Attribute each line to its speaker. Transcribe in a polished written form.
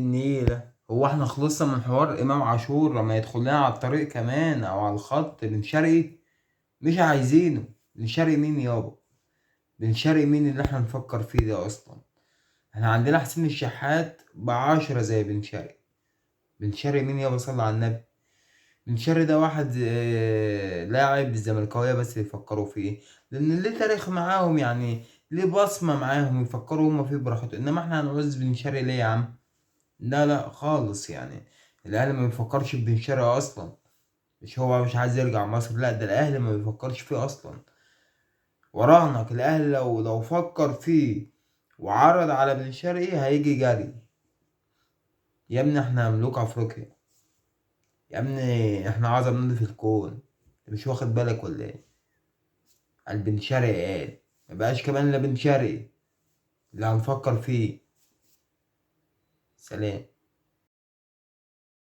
Speaker 1: النيلة. هو احنا خلصنا من حوار امام عاشور لما يدخل لنا على الطريق كمان او على الخط بن شرقي؟ مش عايزينه. بن شرقي مين يابا؟ بن شرقي مين اللي احنا نفكر فيه ده اصلا؟ احنا عندنا حسين الشحات ب10 زي بن شرقي. بن شرقي مين يابا؟ صلى على النبي. بن شرقي ده واحد لاعب الزملكاوية بس يفكروا فيه، لان ليه تاريخ معاهم يعني، ليه بصمة معاهم يفكروا هما فيه براحته، انما احنا هنعوز بن شرقي ليه يا عم؟ لا لا خالص يعني. الاهلي ما بيفكرش في بن شرقي اصلا. مش هو مش عايز يرجع مصر، لا ده الاهلي ما بيفكرش فيه اصلا. وراهنك الاهلي لو فكر فيه وعرض على بن شرقي هيجي جري. يا ابني احنا ملوك افريقيا. يا ابني احنا اعظم نادي في الكون. انت مش واخد بالك ولا ايه؟ قال بن شرقي قال. مبقاش كمان الا بن شرقي اللي هنفكر فيه. سلام.